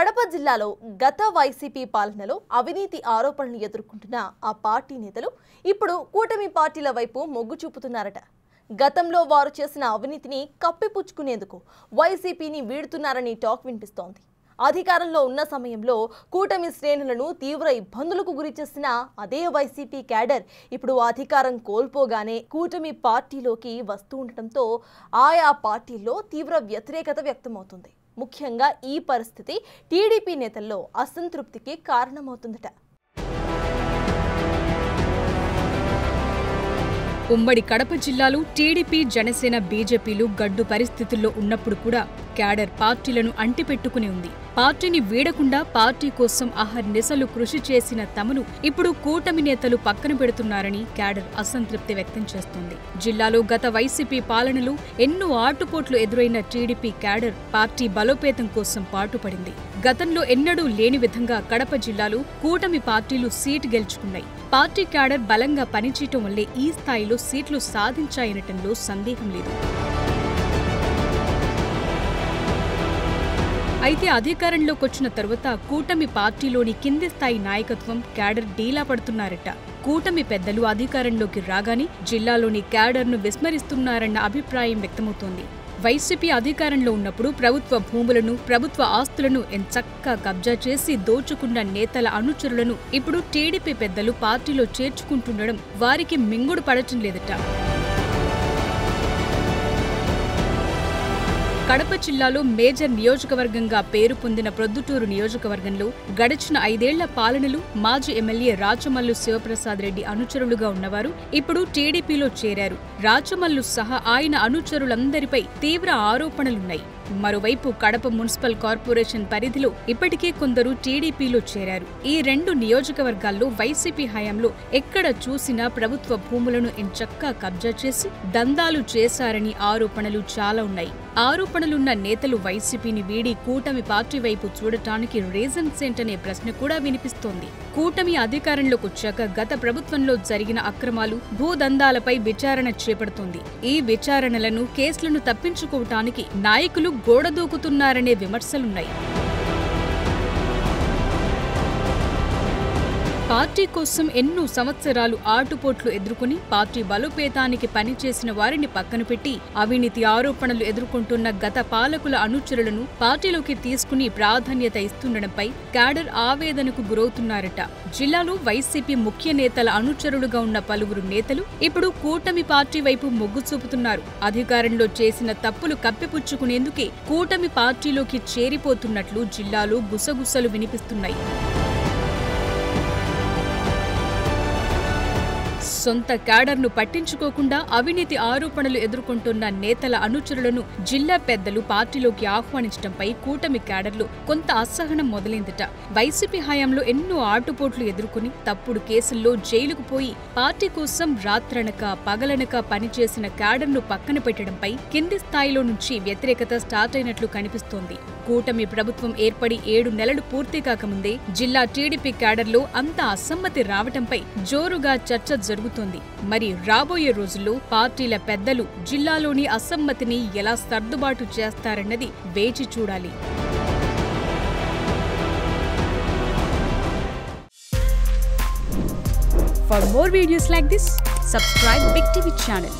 కడప జిల్లాలో గత వైసీపీ పాలనలో అవినీతి ఆరోపణలు ఎదుర్కొంటున్న ఆ పార్టీ నేతలు ఇప్పుడు కూటమి పార్టీల వైపు మొగ్గు చూపుతున్నారట. గతంలో వారు చేసిన అవినీతిని కప్పిపుచ్చుకునేందుకు వైసీపీని వీడుతున్నారని టాక్ వినిపిస్తోంది. అధికారంలో ఉన్న సమయంలో కూటమి శ్రేణులను తీవ్ర ఇబ్బందులకు గురిచేసిన అదే వైసీపీ క్యాడర్ ఇప్పుడు అధికారం కోల్పోగానే కూటమి పార్టీలోకి వస్తూ ఉండటంతో ఆయా పార్టీల్లో తీవ్ర వ్యతిరేకత వ్యక్తమవుతుంది. ముఖ్యంగా ఈ పరిస్థితి టీడీపీ నేతల్లో అసంతృప్తికి కారణమవుతుందట. ఉమ్మడి కడప జిల్లాలో టీడీపీ, జనసేన, బీజేపీలు గడ్డు పరిస్థితుల్లో ఉన్నప్పుడు కూడా క్యాడర్ పార్టీలను అంటిపెట్టుకుని ఉంది. పార్టీని వీడకుండా పార్టీ కోసం అహర్నిశలు కృషి చేసిన తమను ఇప్పుడు కూటమి నేతలు పక్కన పెడుతున్నారని క్యాడర్ అసంతృప్తి వ్యక్తం చేస్తోంది. జిల్లాలో గత వైసీపీ పాలనలో ఎన్నో ఆటుపోట్లు ఎదురైన టీడీపీ క్యాడర్ పార్టీ బలోపేతం కోసం పాటుపడింది. గతంలో ఎన్నడూ లేని విధంగా కడప జిల్లాలో కూటమి పార్టీలు సీటు గెలుచుకున్నాయి. పార్టీ క్యాడర్ బలంగా పనిచేయటం వల్లే ఈ స్థాయిలో సీట్లు సాధించాయనటంలో సందేహం లేదు. అయితే అధికారంలోకొచ్చిన తరువాత కూటమి పార్టీలోని కింది స్థాయి నాయకత్వం క్యాడర్ డీలా పడుతున్నారట. కూటమి పెద్దలు అధికారంలోకి రాగానే జిల్లాలోని క్యాడర్ను విస్మరిస్తున్నారన్న అభిప్రాయం వ్యక్తమవుతోంది. వైసీపీ అధికారంలో ఉన్నప్పుడు ప్రభుత్వ భూములను, ప్రభుత్వ ఆస్తులను ఎంచక్కా కబ్జా చేసి దోచుకున్న నేతల అనుచరులను ఇప్పుడు టీడీపీ పెద్దలు పార్టీలో చేర్చుకుంటుండడం వారికి మింగుడు పడటం లేదట. కడప జిల్లాలో మేజర్ నియోజకవర్గంగా పేరు పొందిన ప్రొద్దుటూరు నియోజకవర్గంలో గడిచిన 5 ఏళ్ల పాలనలు మాజీ ఎమ్మెల్యే రాచమల్లు శివప్రసాద్ రెడ్డి అనుచరులుగా ఉన్నవారు ఇప్పుడు టీడీపీలో చేరారు. రాచమల్లు సహా ఆయన అనుచరులందరిపై తీవ్ర ఆరోపణలున్నాయి. మరోవైపు కడప మున్సిపల్ కార్పొరేషన్ పరిధిలో ఇప్పటికే కొందరు టీడీపీలో చేరారు. ఈ 2 నియోజకవర్గాల్లో వైసీపీ హయాంలో ఎక్కడ చూసినా ప్రభుత్వ భూములను ఎంచక్కా కబ్జా చేసి దందాలు చేశారని ఆరోపణలు చాలా ఉన్నాయి. ఆరోపణలున్న నేతలు వైసీపీని వీడి కూటమి పార్టీ వైపు చూడటానికి రీజన్స్ ఏంటనే ప్రశ్న కూడా వినిపిస్తోంది. కూటమి అధికారంలోకొచ్చాక గత ప్రభుత్వంలో జరిగిన అక్రమాలు, భూదందాలపై విచారణ చేపడుతోంది. ఈ విచారణలను, కేసులను తప్పించుకోవటానికి నాయకులు గోడదూకుతున్నారనే విమర్శలున్నాయి. పార్టీ కోసం ఎన్నో సంవత్సరాలు ఆటుపోట్లు ఎదుర్కొని పార్టీ బలోపేతానికి పనిచేసిన వారిని పక్కన పెట్టి అవినీతి ఆరోపణలు ఎదుర్కొంటున్న గత పాలకుల అనుచరులను పార్టీలోకి తీసుకుని ప్రాధాన్యత ఇస్తుండడంపై క్యాడర్ ఆవేదనకు గురవుతున్నారట. జిల్లాలో వైసీపీ ముఖ్య నేతల అనుచరులుగా ఉన్న పలువురు నేతలు ఇప్పుడు కూటమి పార్టీ వైపు మొగ్గు చూపుతున్నారు. అధికారంలో చేసిన తప్పులు కప్పిపుచ్చుకునేందుకే కూటమి పార్టీలోకి చేరిపోతున్నట్లు జిల్లాలో గుసగుసలు వినిపిస్తున్నాయి. సొంత క్యాడర్ను పట్టించుకోకుండా అవినీతి ఆరోపణలు ఎదుర్కొంటున్న నేతల అనుచరులను జిల్లా పెద్దలు పార్టీలోకి ఆహ్వానించడంపై కూటమి క్యాడర్లు కొంత అసహనం మొదలైందట. వైసీపీ హయాంలో ఎన్నో ఆటుపోట్లు ఎదుర్కొని తప్పుడు కేసుల్లో జైలుకు పోయి పార్టీ కోసం రాత్రనక పగలనక పనిచేసిన క్యాడర్ను పక్కన పెట్టడంపై కింది స్థాయిలో నుంచి వ్యతిరేకత స్టార్ట్ అయినట్లు కనిపిస్తోంది. కూటమి ప్రభుత్వం ఏర్పడి 7 నెలలు పూర్తి కాకముందే జిల్లా టీడీపీ క్యాడర్లో అంత అసమ్మతి రావటంపై జోరుగా చర్చ జరుగుతోంది. మరి రాబోయే రోజుల్లో పార్టీల పెద్దలు జిల్లాలోని అసమ్మతిని ఎలా సర్దుబాటు చేస్తారన్నది వేచి చూడాలి. For more videos like this, subscribe Big TV channel.